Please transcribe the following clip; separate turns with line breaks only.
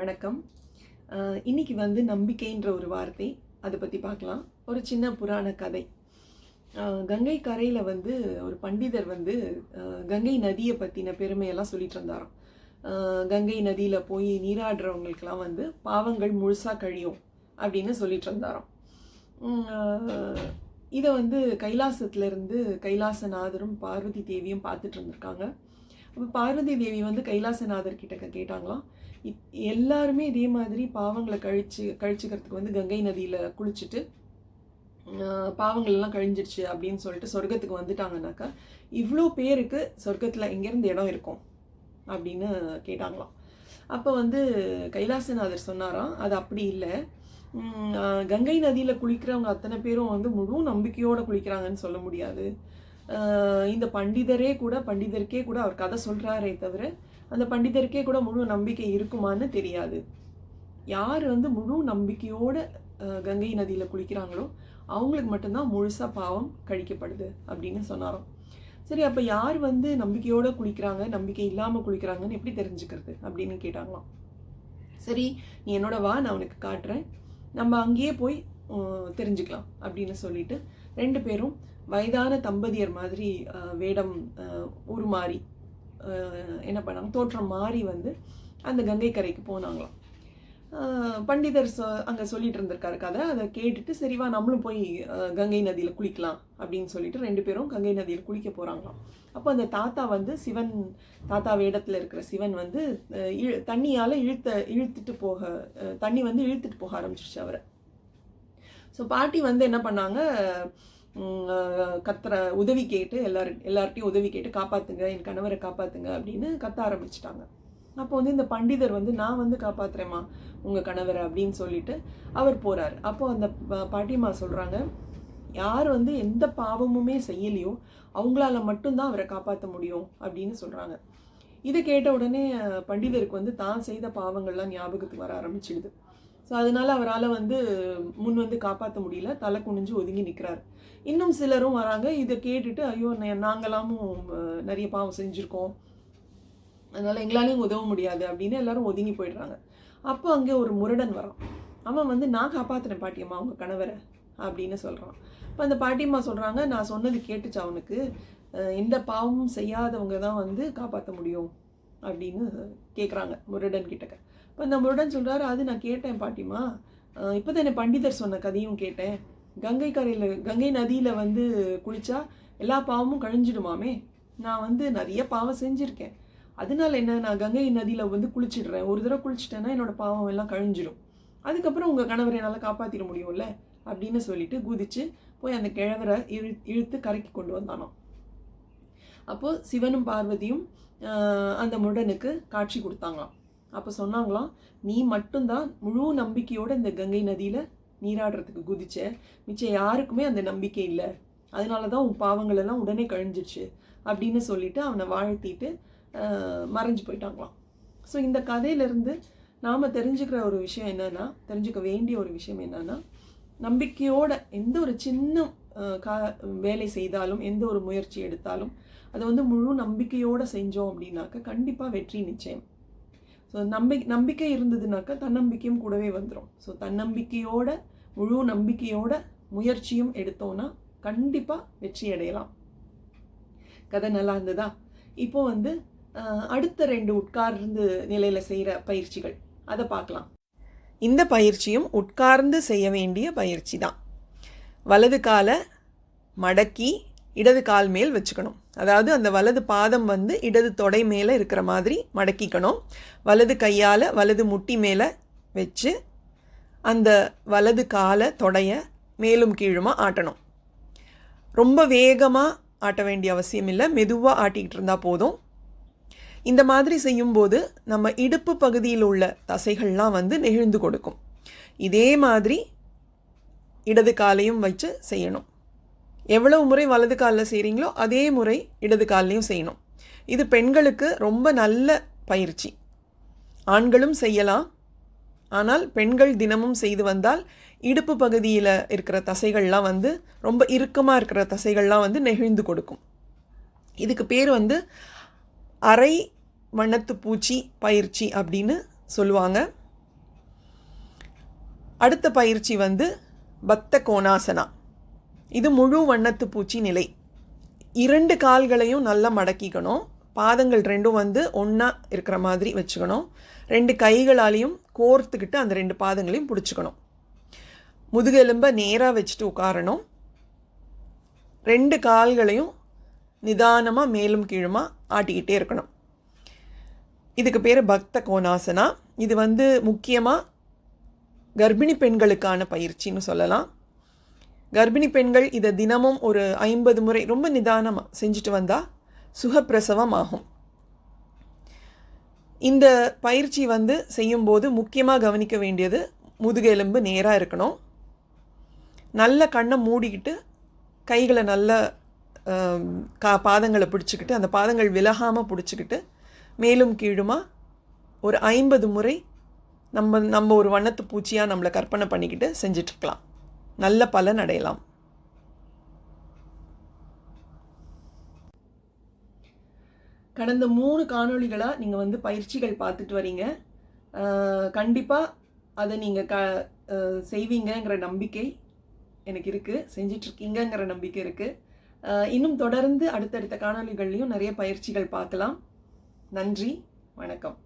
வணக்கம். இன்னைக்கு நம்பிக்கைன்ற ஒரு வார்த்தை, அதை பற்றி பார்க்கலாம். ஒரு சின்ன புராண கதை. கங்கை கரையில் ஒரு பண்டிதர் கங்கை நதியை பற்றின பெருமையெல்லாம் சொல்லிட்டு இருந்தாராம். கங்கை நதியில் போய் நீராடுறவங்களுக்கெல்லாம் பாவங்கள் முழுசாக கழியும் அப்படின்னு சொல்லிட்டு இருந்தாராம். இதை கைலாசத்துலேருந்து கைலாசநாதரும் பார்வதி தேவியும் பார்த்துட்டு இருந்திருக்காங்க. அப்போ பார்வதி தேவி கைலாசநாதர் கிட்ட கேட்டாங்களாம், எல்லாருமே இதே மாதிரி பாவங்களை கழிச்சுக்கிறதுக்கு கங்கை நதியில் குளிச்சுட்டு பாவங்கள்லாம் கழிஞ்சிடுச்சு அப்படின்னு சொல்லிட்டு சொர்க்கத்துக்கு வந்துட்டாங்கனாக்கா இவ்வளோ பேருக்கு சொர்க்கத்தில் எங்கேருந்து இடம் இருக்கும் அப்படின்னு கேட்டாங்களாம். அப்போ கைலாசநாதர் சொன்னாராம், அது அப்படி இல்லை, கங்கை நதியில் குளிக்கிறவங்க அத்தனை பேரும் முழு நம்பிக்கையோடு குளிக்கிறாங்கன்னு சொல்ல முடியாது. இந்த பண்டிதருக்கே கூட அவர் கதை சொல்கிறாரே தவிர அந்த பண்டிதருக்கே கூட முழு நம்பிக்கை இருக்குமான்னு தெரியாது. யார் முழு நம்பிக்கையோடு கங்கை நதியில் குளிக்கிறாங்களோ அவங்களுக்கு மட்டும்தான் முழுசாக பாவம் கழிக்கப்படுது அப்படின்னு சொன்னாராம். சரி, அப்போ யார் நம்பிக்கையோடு குளிக்கிறாங்க, நம்பிக்கை இல்லாமல் குளிக்கிறாங்கன்னு எப்படி தெரிஞ்சுக்கிறது அப்படின்னு கேட்டாங்களாம். சரி, நீ என்னோட வா, நான் உனக்கு காட்டுறேன், நம்ம அங்கேயே போய் தெரிஞ்சுக்கலாம் அப்படின்னு சொல்லிட்டு 2 பேரும் வயதான தம்பதியர் மாதிரி வேடம் உருமாறி என்ன பண்ணாங்க, தோற்றம் மாறி அந்த கங்கை கரைக்கு போனாங்களாம். பண்டிதர் அங்கே சொல்லிட்டு இருந்திருக்காரு கதை. அதை கேட்டுட்டு சரிவா நம்மளும் போய் கங்கை நதியில் குளிக்கலாம் அப்படின்னு சொல்லிட்டு 2 பேரும் கங்கை நதியில் குளிக்க போகிறாங்களாம். அப்போ அந்த தாத்தா சிவன், தாத்தா வேடத்தில் இருக்கிற சிவன் தண்ணியால் இழுத்துட்டு போக தண்ணி இழுத்துட்டு போக ஆரம்பிச்சிருச்சு அவரை. ஸோ பாட்டி என்ன பண்ணாங்க, கத்துற உதவி கேட்டு எல்லார்ட்டையும் உதவி கேட்டு காப்பாற்றுங்க, என் கணவரை காப்பாற்றுங்க அப்படின்னு கத்த ஆரம்பிச்சிட்டாங்க. அப்போ இந்த பண்டிதர் நான் காப்பாற்றுறேம்மா உங்கள் கணவரை அப்படின்னு சொல்லிட்டு அவர் போகிறார். அப்போ அந்த பாட்டியம்மா சொல்கிறாங்க, யார் எந்த பாவமுமே செய்யலையோ அவங்களால மட்டும்தான் அவரை காப்பாற்ற முடியும் அப்படின்னு சொல்கிறாங்க. இதை கேட்ட உடனே பண்டிதருக்கு தான் செய்த பாவங்கள்லாம் ஞாபகத்துக்கு வர ஆரம்பிச்சிடுது. ஸோ அதனால் அவரால் முன் காப்பாற்ற முடியல, தலை குனிஞ்சு ஒதுங்கி நிற்கிறார். இன்னும் சிலரும் வராங்க. இதை கேட்டுட்டு, ஐயோ நாங்களாமும் நிறைய பாவம் செஞ்சுருக்கோம், அதனால் எங்களாலையும் உதவ முடியாது அப்படின்னு எல்லாரும் ஒதுங்கி போயிடுறாங்க. அப்போ அங்கே ஒரு முரடன் வரான். அவன் நான் காப்பாற்றுறேன் பாட்டியம்மா அவங்க கணவரை அப்படின்னு சொல்கிறான். இப்போ அந்த பாட்டியம்மா சொல்கிறாங்க, நான் சொன்னது கேட்டுச்சு அவனுக்கு, எந்த பாவமும் செய்யாதவங்க தான் காப்பாற்ற முடியும் அப்படின்னு கேட்குறாங்க முரடன் கிட்டக்க. இப்போ அந்த முரடன் சொல்கிறாரு, அது நான் கேட்டேன் பாட்டிமா, இப்போ தான் என்ன பண்டிதர் சொன்ன கதையும் கேட்டேன், கங்கை நதியில் குளித்தா எல்லா பாவமும் கழிஞ்சிடுமாமே, நான் நிறைய பாவம் செஞ்சுருக்கேன், அதனால என்ன, நான் கங்கை நதியில் குளிச்சிடுறேன், ஒரு தடவை குளிச்சிட்டேன்னா என்னோடய பாவம் எல்லாம் கழிஞ்சிடும், அதுக்கப்புறம் உங்கள் கணவரை என்னால் காப்பாற்றிட முடியும்ல அப்படின்னு சொல்லிட்டு குதித்து போய் அந்த கிழவரை இழுத்து கரைக்கு கொண்டு வந்தானோம். அப்போது சிவனும் பார்வதியும் அந்த முரடனுக்கு காட்சி கொடுத்தாங்களாம். அப்போ சொன்னாங்களாம், நீ மட்டும்தான் முழு நம்பிக்கையோடு இந்த கங்கை நதியில் நீராடுறதுக்கு குதிச்ச, மிச்சம் யாருக்குமே அந்த நம்பிக்கை இல்லை, அதனால தான் உன் பாவங்களெல்லாம் உடனே கழிஞ்சிடுச்சு அப்படின்னு சொல்லிட்டு அவனை வாழ்த்திட்டு மறைஞ்சு போயிட்டாங்களாம். ஸோ இந்த கதையிலேருந்து நாம் தெரிஞ்சுக்க வேண்டிய ஒரு விஷயம் என்னன்னா, நம்பிக்கையோட எந்த ஒரு சின்ன வேலை செய்தாலும், எந்த ஒரு முயற்சி எடுத்தாலும் அதை முழு நம்பிக்கையோடு செஞ்சோம் அப்படின்னாக்க கண்டிப்பாக வெற்றி நிச்சயம். ஸோ நம்பிக்கை இருந்ததுனாக்கா தன்னம்பிக்கையும் கூடவே வந்துடும். ஸோ தன்னம்பிக்கையோட முழு நம்பிக்கையோட முயற்சியும் எடுத்தோன்னா கண்டிப்பாக வெற்றி அடையலாம். கதை நல்லா இருந்ததா? இப்போ அடுத்த 2 உட்கார்ந்து நிலையில் செய்கிற பயிற்சிகள், அதை பார்க்கலாம். இந்த பயிற்சியும் உட்கார்ந்து செய்ய வேண்டிய பயிற்சி தான். வலது காலை மடக்கி இடது கால் மேல் வச்சுக்கணும். அதாவது அந்த வலது பாதம் இடது தொடை மேலே இருக்கிற மாதிரி மடக்கிக்கணும். வலது கையால் வலது முட்டி மேலே வச்சு அந்த வலது காலை தொடைய மேலும் கீழுமா ஆட்டணும். ரொம்ப வேகமாக ஆட்ட வேண்டிய அவசியம் இல்லை, மெதுவாக ஆட்டிக்கிட்டு இருந்தால் போதும். இந்த மாதிரி செய்யும்போது நம்ம இடுப்பு பகுதியில் உள்ள தசைகள்லாம் நெகிழ்ந்து கொடுக்கும். இதே மாதிரி இடது காலையும் வச்சு செய்யணும். எவ்வளவு முறை வலது காலில் செய்கிறீங்களோ அதே முறை இடது கால்லையும் செய்யணும். இது பெண்களுக்கு ரொம்ப நல்ல பயிற்சி. ஆண்களும் செய்யலாம், ஆனால் பெண்கள் தினமும் செய்து வந்தால் இடுப்பு பகுதியில் இருக்கிற தசைகள்லாம் ரொம்ப இறுக்கமாக இருக்கிற தசைகள்லாம் நெகிழ்ந்து கொடுக்கும். இதுக்கு பேர் அரை வண்ணத்து பூச்சி பயிற்சி அப்படின்னு சொல்லுவாங்க. அடுத்த பயிற்சி வந்து பக்த கோணாசனா. இது முழு வண்ணத்து பூச்சி நிலை. 2 கால்களையும் நல்லா மடக்கிக்கணும். பாதங்கள் ரெண்டும் வந்து ஒன்றா இருக்கிற மாதிரி வச்சுக்கணும். 2 கைகளாலையும் கோர்த்துக்கிட்டு அந்த 2 பாதங்களையும் பிடிச்சிக்கணும். முதுகெலும்பை நேராக வச்சுட்டு உட்காரணும். 2 கால்களையும் நிதானமாக மேலும் கீழுமா ஆட்டிக்கிட்டே இருக்கணும். இதுக்கு பேர் பக்த கோணாசனா. இது வந்து முக்கியமாக கர்ப்பிணி பெண்களுக்கான பயிற்சின்னு சொல்லலாம். கர்ப்பிணி பெண்கள் இதை தினமும் ஒரு 50 முறை ரொம்ப நிதானமாக செஞ்சுட்டு வந்தால் சுகப்பிரசவம் ஆகும். இந்த பயிற்சி வந்து செய்யும்போது முக்கியமாக கவனிக்க வேண்டியது முதுகெலும்பு நேராக இருக்கணும். நல்ல கண்ணை மூடிக்கிட்டு கைகளை நல்ல பாதங்களை பிடிச்சிக்கிட்டு அந்த பாதங்கள் விலகாமல் பிடிச்சிக்கிட்டு மேலும் கீழுமா ஒரு 50 முறை நம்ம ஒரு வண்ணத்து பூச்சியாக நம்மளை கற்பனை பண்ணிக்கிட்டு செஞ்சிட்ருக்கலாம். நல்ல பலன் அடையலாம். கடந்த 3 காணொளிகளாக நீங்கள் வந்து பயிற்சிகள் பார்த்துட்டு வரீங்க. கண்டிப்பாக அதை நீங்கள் செய்வீங்கங்கிற நம்பிக்கை எனக்கு இருக்குது. செஞ்சிட்ருக்கீங்கங்கிற நம்பிக்கை இருக்குது. இன்னும் தொடர்ந்து அடுத்தடுத்த காணொளிகள்லையும் நிறைய பயிற்சிகள் பார்க்கலாம். நன்றி, வணக்கம்.